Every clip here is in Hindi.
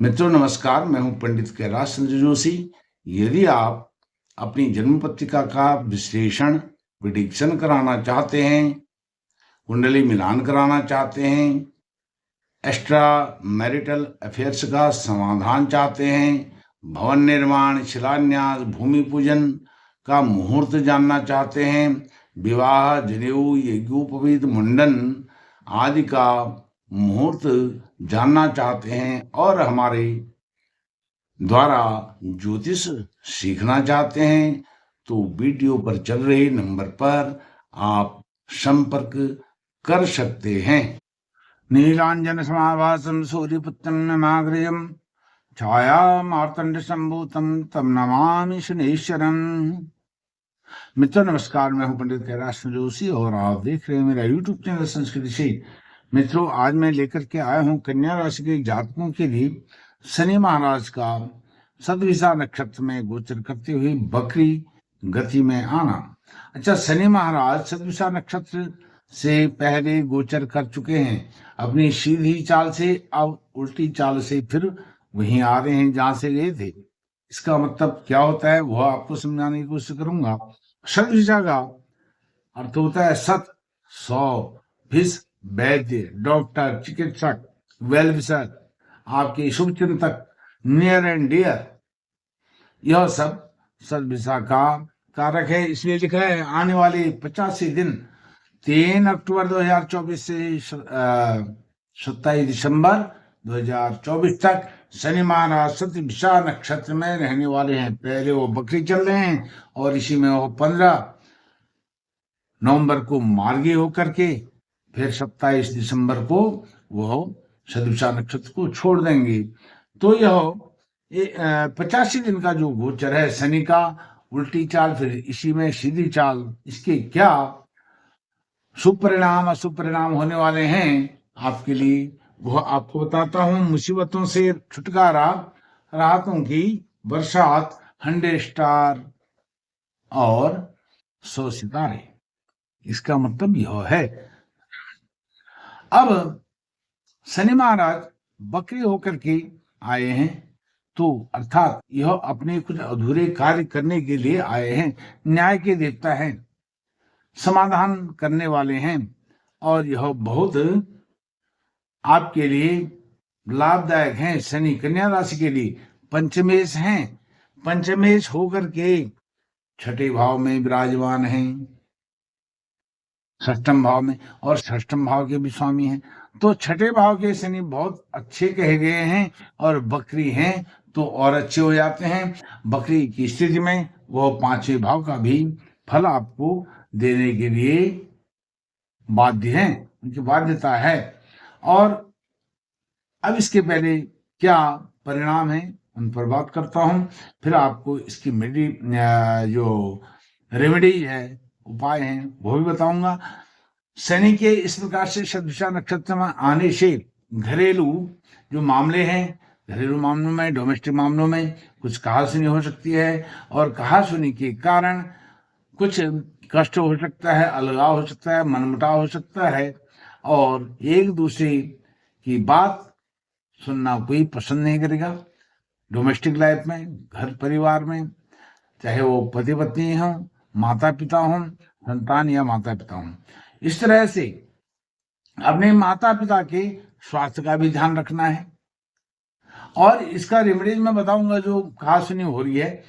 मित्रों नमस्कार, मैं हूं पंडित कैलाश चंद्र जोशी। यदि आप अपनी जन्म पत्रिका का विश्लेषण प्रिडिक्शन कराना चाहते हैं, कुंडली मिलान कराना चाहते हैं, एक्स्ट्रा मैरिटल अफेयर्स का समाधान चाहते हैं, भवन निर्माण, शिलान्यास, भूमि पूजन का मुहूर्त जानना चाहते हैं, विवाह, जनेऊ, यज्ञोपवीत, मुंडन आदि का मुहूर्त जानना चाहते हैं और हमारे द्वारा ज्योतिष सीखना चाहते हैं तो वीडियो पर चल रहे नंबर पर आप संपर्क कर सकते हैं। नीलांजन समाभासम सूर्यपुत्रम नमाग्रजम छाया मार्तंड संभूतम तम नमामि शनीश्वरम। मित्रों नमस्कार, मैं हूं पंडित कैलाश जोशी और आप देख रहे हैं मेरा यूट्यूब चैनल संस्कृति से। मित्रों आज मैं लेकर के आया हूं कन्या राशि के जातकों के लिए शनि महाराज का सदविशा नक्षत्र में गोचर करते हुए बकरी गति में आना। अच्छा, शनि महाराज सदविशा नक्षत्र से पहले गोचर कर चुके हैं अपनी सीधी चाल से, अब उल्टी चाल से फिर वहीं आ रहे हैं जहां से गए थे। इसका मतलब क्या होता है वह आपको समझाने की कोशिश करूंगा। सदविशा का अर्थ होता है सत, 100, विष वैद्य, डॉक्टर, चिकित्सक, वेल विशर, आपके शुभ चिंतक, नियर एंड डियर, यह सब सदविशा का कारक है। इसलिए लिखा है आने वाले 85 दिन 3 अक्टूबर 2024 से 27 दिसंबर 2024 तक शनि महाराज सदविशा नक्षत्र में रहने वाले हैं। पहले वो बकरी चल रहे हैं और इसी में वो 15 नवंबर को मार्गी होकर के फिर 27 दिसंबर को वह सदविशा नक्षत्र को छोड़ देंगे। तो यह 85 दिन का जो गोचर है शनि का, उल्टी चाल फिर इसी में सीधी चाल, इसके क्या शुभ परिणाम अशुभ परिणाम होने वाले हैं आपके लिए वह आपको बताता हूं। मुसीबतों से छुटकारा, राहतों की बरसात, 100 स्टार और 100 सितारे। इसका मतलब यह है अब शनि महाराज बकरी होकर के आए हैं तो अर्थात यह अपने कुछ अधूरे कार्य करने के लिए आए हैं। न्याय के देवता हैं, समाधान करने वाले हैं और यह बहुत आपके लिए लाभदायक हैं। शनि कन्या राशि के लिए पंचमेश हैं, पंचमेश होकर के छठे भाव में विराजमान हैं, षष्ठम भाव में, और षष्ठम भाव के भी स्वामी हैं। तो छठे भाव के शनि बहुत अच्छे कहे गए हैं और बकरी हैं तो और अच्छे हो जाते हैं। बकरी की स्थिति में वो 5वें भाव का भी फल आपको देने के लिए बाध्य हैं, उनकी बाध्यता है। और अब इसके पहले क्या परिणाम है उन पर बात करता हूं, फिर आपको इसकी जो रेमेडी है, उपाय हैं वो भी बताऊंगा। शनि के इस प्रकार से सदविशा नक्षत्र में आने से घरेलू जो मामले हैं, घरेलू मामलों में, डोमेस्टिक मामलों में कुछ कहासुनी हो सकती है और कहासुनी के कारण कुछ कष्ट हो सकता है, अलगाव हो सकता है, मनमुटाव हो सकता है और एक दूसरे की बात सुनना कोई पसंद नहीं करेगा। डोमेस्टिक लाइफ में, घर परिवार में, चाहे वो पति पत्नी हो, माता पिता हो, संतान या माता पिता हो, इस तरह से अपने माता पिता के स्वास्थ्य का भी ध्यान रखना है। और इसका रेमेडीज मैं बताऊंगा जो कहासुनी हो रही है,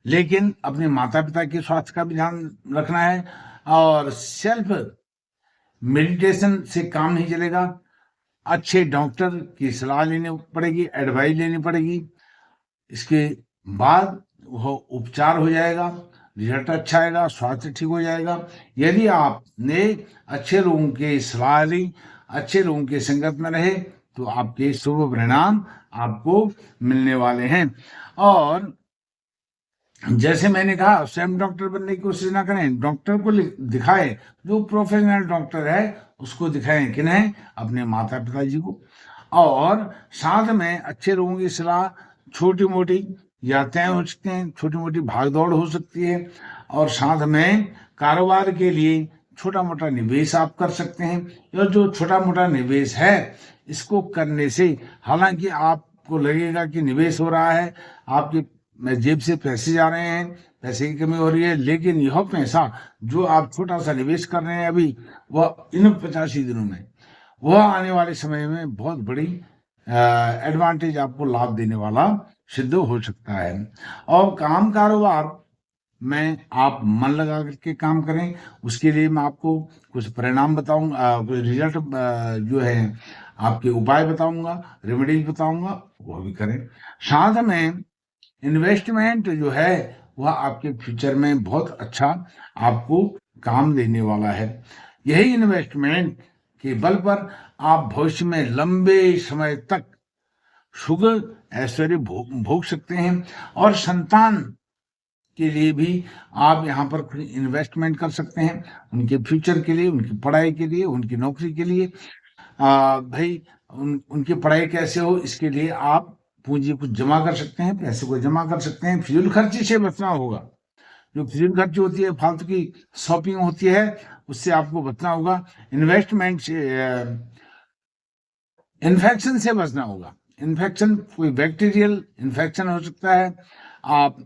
लेकिन अपने माता पिता के स्वास्थ्य का भी ध्यान रखना है। और सेल्फ मेडिटेशन से काम नहीं चलेगा, अच्छे डॉक्टर की सलाह लेनी पड़ेगी, एडवाइस लेनी पड़ेगी। इसके बाद वो उपचार हो जाएगा, रिजल्ट अच्छा आएगा, स्वास्थ्य ठीक हो जाएगा। यदि आपने अच्छे लोगों की सलाह ली, अच्छे लोगों की संगत में रहे तो आपके शुभ परिणाम आपको मिलने वाले हैं। और जैसे मैंने कहा, स्वयं डॉक्टर बनने की कोशिश ना करें, डॉक्टर को दिखाएं, जो प्रोफेशनल डॉक्टर है उसको दिखाएं। किन्हें? अपने माता पिताजी को। और साथ में अच्छे लोगों की सलाह, छोटी मोटी यात्राएं हो सकती हैं, छोटी मोटी भाग दौड़ हो सकती है और साथ में कारोबार के लिए छोटा मोटा निवेश आप कर सकते हैं। यह जो छोटा मोटा निवेश है इसको करने से हालांकि आप आपको लगेगा कि निवेश हो रहा है, आपके जेब से पैसे जा रहे हैं, पैसे की कमी हो रही है, लेकिन यह पैसा जो आप छोटा सा निवेश कर रहे हैं अभी, वह इन 85 दिनों में, वह आने वाले समय में बहुत बड़ी एडवांटेज आपको लाभ देने वाला सिद्ध हो सकता है। और काम कारोबार में आप मन लगा करके काम करें, उसके लिए मैं आपको कुछ परिणाम बताऊंगा, कुछ रिजल्ट जो है आपके उपाय बताऊंगा, रेमेडीज बताऊंगा, वो भी करें। साथ में इन्वेस्टमेंट जो है वह आपके फ्यूचर में बहुत अच्छा आपको काम देने वाला है। यही इन्वेस्टमेंट के बल पर आप भविष्य में लंबे समय तक सुख ऐश्वर्य भोग सकते हैं, और संतान के लिए भी आप यहाँ पर इन्वेस्टमेंट कर सकते हैं, उनके फ्यूचर के लिए, उनकी पढ़ाई के लिए, उनकी नौकरी के लिए। भाई उनकी पढ़ाई कैसे हो, इसके लिए आप पूंजी कुछ जमा कर सकते हैं, पैसे को जमा कर सकते हैं। फिजूल खर्ची से बचना होगा। जो फिजूल खर्ची होती है, फालतू की शॉपिंग होती है, उससे आपको बचना होगा। इन्वेस्टमेंट से इन्फेक्शन से बचना होगा। इन्फेक्शन कोई बैक्टीरियल इन्फेक्शन हो सकता है। आप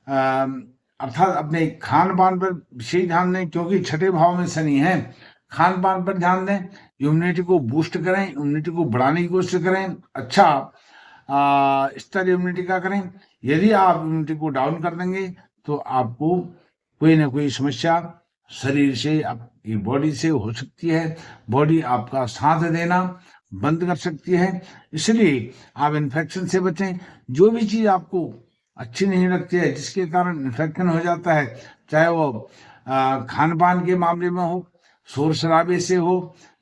अर्थात अपने खान पान पर विशेष ध्यान दें, क्योंकि छठे भाव में शनि है। खान पान पर ध्यान दें, इम्यूनिटी को बूस्ट करें, इम्यूनिटी को बढ़ाने की कोशिश करें, अच्छा स्तर इम्यूनिटी का करें। यदि आप इम्यूनिटी को डाउन कर देंगे तो आपको कोई ना कोई समस्या शरीर से, आपकी बॉडी से हो सकती है। बॉडी आपका साथ देना बंद कर सकती है, इसलिए आप इन्फेक्शन से बचें। जो भी चीज़ आपको अच्छी नहीं लगती है, जिसके कारण इन्फेक्शन हो जाता है, चाहे वो खान पान के मामले में हो, शोर शराबे से हो,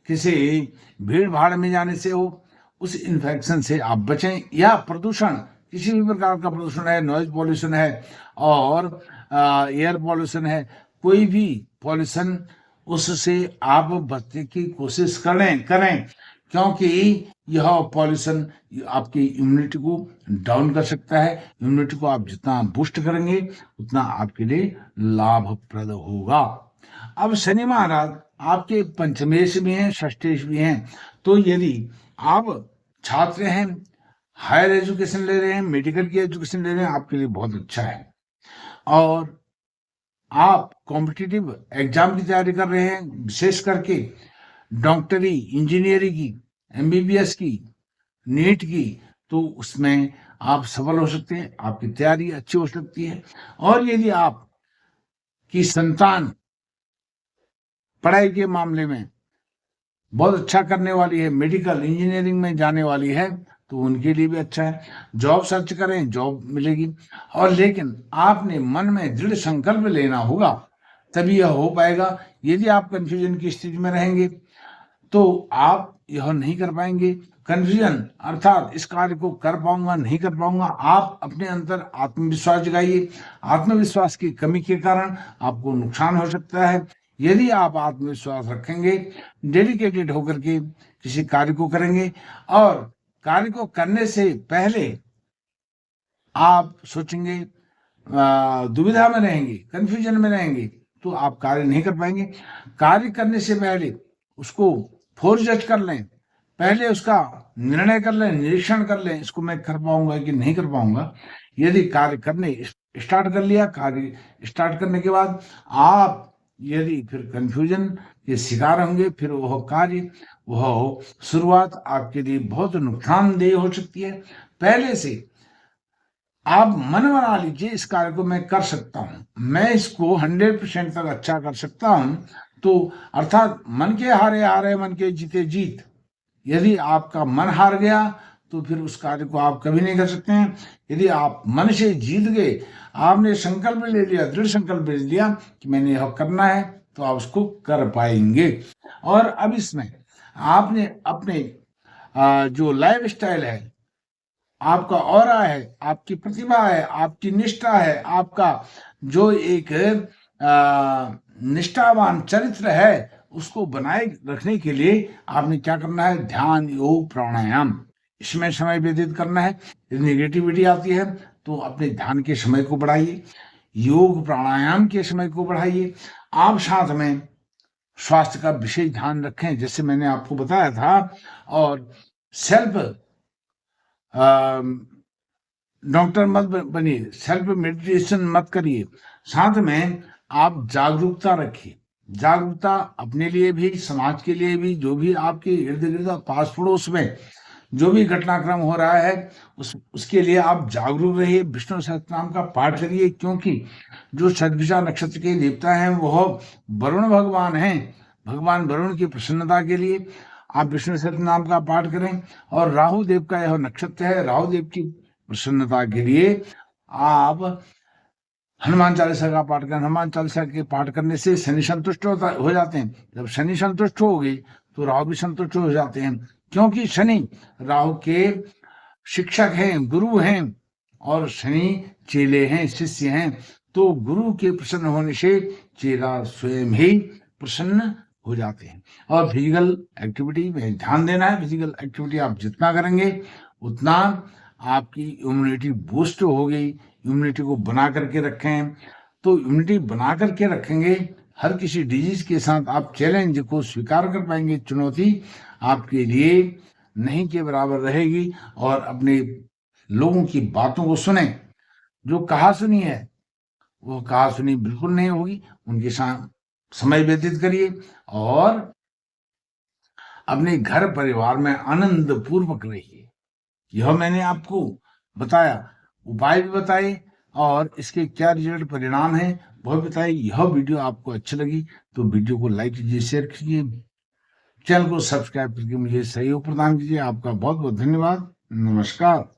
किसी भीड़ भाड़ में जाने से हो, उस इन्फेक्शन से आप बचें। या प्रदूषण, किसी भी प्रकार का प्रदूषण है, नॉइज पॉल्यूशन है और एयर पॉल्यूशन है, कोई भी पॉल्यूशन, उससे आप बचने की कोशिश करें, क्योंकि यह पॉल्यूशन आपकी इम्यूनिटी को डाउन कर सकता है। इम्यूनिटी को आप जितना बूस्ट करेंगे उतना आपके लिए लाभप्रद होगा। अब शनि महाराज आपके पंचमेश भी हैं, षष्ठेश भी हैं। तो यदि आप छात्र हैं, हायर एजुकेशन ले रहे हैं, मेडिकल की एजुकेशन ले रहे हैं, आपके लिए बहुत अच्छा है। और आप कॉम्पिटिटिव एग्जाम की तैयारी कर रहे हैं, विशेष करके डॉक्टरी, इंजीनियरिंग की, एमबीबीएस की, नीट की, तो उसमें आप सफल हो सकते हैं, आपकी तैयारी अच्छी हो सकती है। और यदि आप की संतान पढ़ाई के मामले में बहुत अच्छा करने वाली है, मेडिकल इंजीनियरिंग में जाने वाली है, तो उनके लिए भी अच्छा है। जॉब सर्च करें, जॉब मिलेगी। और लेकिन आपने मन में दृढ़ संकल्प लेना होगा, तभी यह हो पाएगा। यदि आप कंफ्यूजन की स्थिति में रहेंगे तो आप यह नहीं कर पाएंगे। कंफ्यूजन अर्थात इस कार्य को कर पाऊंगा, नहीं कर पाऊंगा, आप अपने अंदर आत्मविश्वास जगाइए। आत्मविश्वास की कमी के कारण आपको नुकसान हो सकता है। यदि आप आत्मविश्वास रखेंगे, डेडिकेटेड होकर के किसी कार्य को करेंगे, और कार्य को करने से पहले आप सोचेंगे, दुविधा में रहेंगे, कंफ्यूजन में रहेंगे, तो आप कार्य नहीं कर पाएंगे। कार्य करने से पहले उसको फोर जज कर लें, पहले उसका निर्णय कर लें, निरीक्षण कर लें, इसको मैं कर पाऊंगा कि नहीं कर पाऊंगा। यदि कार्य करने स्टार्ट कर लिया, कार्य स्टार्ट करने के बाद आप यदि फिर कंफ्यूजन के शिकार होंगे, फिर वह कार्य, वह शुरुआत आपके लिए बहुत नुकसानदेह हो सकती है। पहले से आप मन बना लीजिए, इस कार्य को मैं कर सकता हूं, मैं इसको 100% तक अच्छा कर सकता हूं। तो अर्थात मन के हारे हारे, मन के जीते जीत। यदि आपका मन हार गया तो फिर उस कार्य को आप कभी नहीं कर सकते हैं। यदि आप मन से जीत गए, आपने संकल्प ले लिया, दृढ़ संकल्प ले लिया कि मैंने यह करना है, तो आप उसको कर पाएंगे। और अब इसमें आपने अपने जो लाइफ स्टाइल है, आपका ऑरा है, आपकी प्रतिभा है, आपकी निष्ठा है, आपका जो एक निष्ठावान चरित्र है, उसको बनाए रखने के लिए आपने क्या करना है? ध्यान, योग, प्राणायाम, इसमें समय व्यतीत करना है। यदि नेगेटिविटी आती है तो अपने ध्यान के समय को बढ़ाइए, योग प्राणायाम के समय को बढ़ाइए। आप साथ में स्वास्थ्य का विशेष ध्यान रखें, जैसे मैंने आपको बताया था। और सेल्फ डॉक्टर मत बनिए, सेल्फ मेडिटेशन मत करिए, साथ में आप जागरूकता रखिए। जागरूकता अपने लिए भी, समाज के लिए भी, जो भी आपके इर्द गिर्द पास पड़ोस में जो भी घटनाक्रम हो रहा है उसके लिए आप जागरूक रहिए। विष्णु सहस्त्रनाम का पाठ करिए, क्योंकि जो शतभिषा नक्षत्र के देवता हैं वह वरुण भगवान हैं। भगवान वरुण की प्रसन्नता के लिए आप विष्णु सहस्त्रनाम का पाठ करें। और राहु देव का यह नक्षत्र है, राहु देव की प्रसन्नता के लिए आप हनुमान चालीसा का पाठ करें। हनुमान चालीसा के पाठ करने से शनि संतुष्ट हो जाते हैं। जब शनि संतुष्ट हो गई तो राहु भी संतुष्ट हो जाते हैं, क्योंकि शनि राहु के शिक्षक हैं, गुरु हैं, और शनि चेले हैं, शिष्य हैं। तो गुरु के प्रसन्न होने से चेला स्वयं ही प्रसन्न हो जाते हैं। और फिजिकल एक्टिविटी में ध्यान देना है। फिजिकल एक्टिविटी आप जितना करेंगे उतना आपकी इम्यूनिटी बूस्ट होगी। इम्यूनिटी को बना करके रखें, तो इम्यूनिटी बना करके रखेंगे, हर किसी डिजीज के साथ आप चैलेंज को स्वीकार कर पाएंगे। चुनौती आपके लिए नहीं के बराबर रहेगी। और अपने लोगों की बातों को सुने। जो कहा सुनी है वो कहा सुनी बिल्कुल नहीं होगी। उनके साथ समय व्यतीत करिए और अपने घर परिवार में आनंद पूर्वक रहिए। यह मैंने आपको बताया, उपाय भी बताए और इसके क्या रिजल्ट परिणाम है वह बताए। यह वीडियो आपको अच्छी लगी तो वीडियो को लाइक कीजिए, शेयर कीजिए, चैनल को सब्सक्राइब करके मुझे सहयोग प्रदान कीजिए। आपका बहुत बहुत धन्यवाद। नमस्कार।